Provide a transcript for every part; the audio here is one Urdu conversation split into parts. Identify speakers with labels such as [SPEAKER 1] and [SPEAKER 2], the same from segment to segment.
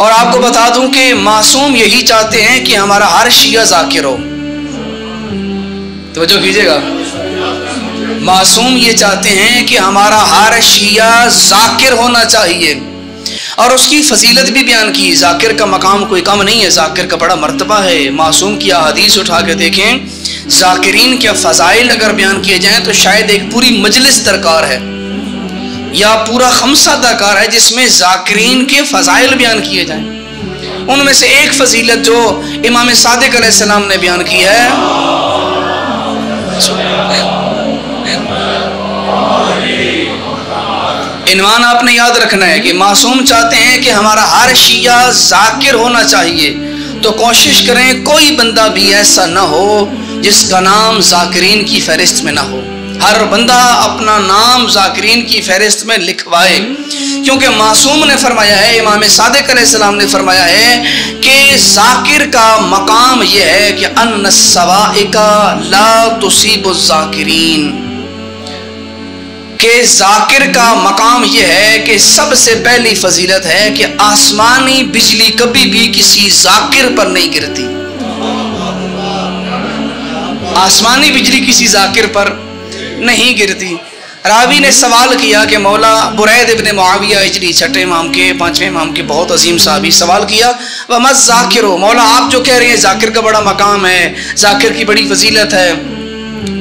[SPEAKER 1] اور آپ کو بتا دوں کہ معصوم یہی چاہتے ہیں کہ ہمارا ہر شیعہ ذاکر ہو. توجہ کیجیے گا، معصوم یہ چاہتے ہیں کہ ہمارا ہر شیعہ ذاکر ہونا چاہیے، اور اس کی فضیلت بھی بیان کی. ذاکر کا مقام کوئی کم نہیں ہے، ذاکر کا بڑا مرتبہ ہے. معصوم کی احادیث اٹھا کے دیکھیں، ذاکرین کے فضائل اگر بیان کیے جائیں تو شاید ایک پوری مجلس درکار ہے یا پورا خمسہ درکار ہے جس میں ذاکرین کے فضائل بیان کیے جائیں. ان میں سے ایک فضیلت جو امام صادق علیہ السلام نے بیان کی ہے، عنوان آپ نے یاد رکھنا ہے کہ معصوم چاہتے ہیں کہ ہمارا ہر شیعہ ذاکر ہونا چاہیے. تو کوشش کریں کوئی بندہ بھی ایسا نہ ہو جس کا نام ذاکرین کی فہرست میں نہ ہو. ہر بندہ اپنا نام ذاکرین کی فہرست میں لکھوائے، کیونکہ معصوم نے فرمایا ہے، امام صادق علیہ السلام نے فرمایا ہے کہ ذاکر کا مقام یہ ہے کہ ان السوائق لا تصیب الذاکرین، کہ ذاکر کا مقام یہ ہے کہ سب سے پہلی فضیلت ہے کہ آسمانی بجلی کبھی بھی کسی ذاکر پر نہیں گرتی. آسمانی بجلی کسی ذاکر پر نہیں گرتی. راوی نے سوال کیا کہ مولا برید ابن معاویہ ہجری 6 امام کے 5ویں امام کے بہت عظیم صحابی، سوال کیا وَمَا الذَّاكِرُ، مولا آپ جو کہہ رہے ہیں ذاکر کا بڑا مقام ہے، ذاکر کی بڑی فضیلت ہے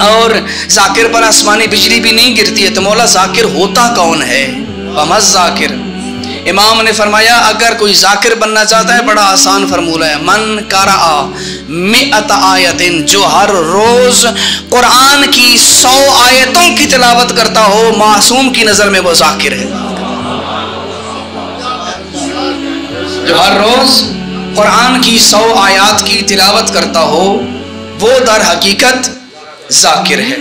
[SPEAKER 1] اور ذاکر پر آسمانی بجلی بھی نہیں گرتی ہے، تو مولا ذاکر ہوتا کون ہے؟ وَمَا الذَّاكِرُ. امام نے فرمایا اگر کوئی ذاکر بننا چاہتا ہے بڑا آسان فرمولہ ہے، من قرأ 100 آیت، جو ہر روز قرآن کی 100 آیتوں کی تلاوت کرتا ہو، معصوم کی نظر میں وہ ذاکر ہے. جو ہر روز قرآن کی 100 آیات کی تلاوت کرتا ہو وہ در حقیقت ذاکر ہے.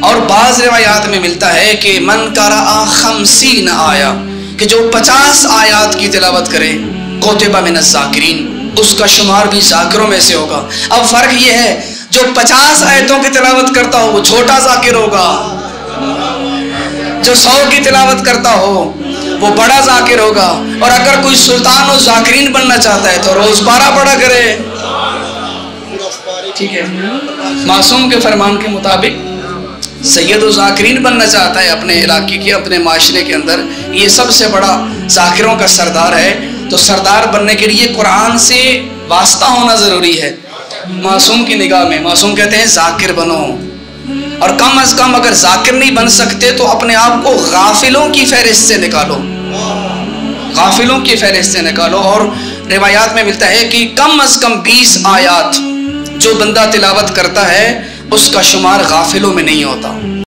[SPEAKER 1] اور بعض روایات میں ملتا ہے کہ من قرأ 50 آیہ، کہ جو 50 آیات کی تلاوت کرے، کوتبہ من الذاکرین، اس کا شمار بھی ذاکروں میں سے ہوگا. اب فرق یہ ہے جو 50 آیتوں کی تلاوت کرتا ہو وہ چھوٹا ذاکر ہوگا، جو 100 کی تلاوت کرتا ہو وہ بڑا ذاکر ہوگا. اور اگر کوئی سلطان و ذاکرین بننا چاہتا ہے تو روز 12 پڑھا کرے. ٹھیک ہے، معصوم کے فرمان کے مطابق سید و ذاکرین بننا چاہتا ہے اپنے علاقے کے، اپنے معاشرے کے اندر، یہ سب سے بڑا ذاکروں کا سردار ہے. تو سردار بننے کے لیے قرآن سے واسطہ ہونا ضروری ہے. معصوم کی نگاہ میں معصوم کہتے ہیں ذاکر بنو، اور کم از کم اگر ذاکر نہیں بن سکتے تو اپنے آپ کو غافلوں کی فہرست سے نکالو، غافلوں کی فہرست سے نکالو. اور روایات میں ملتا ہے کہ کم از کم 20 آیات جو بندہ تلاوت کرتا ہے اس کا شمار غافلوں میں نہیں ہوتا.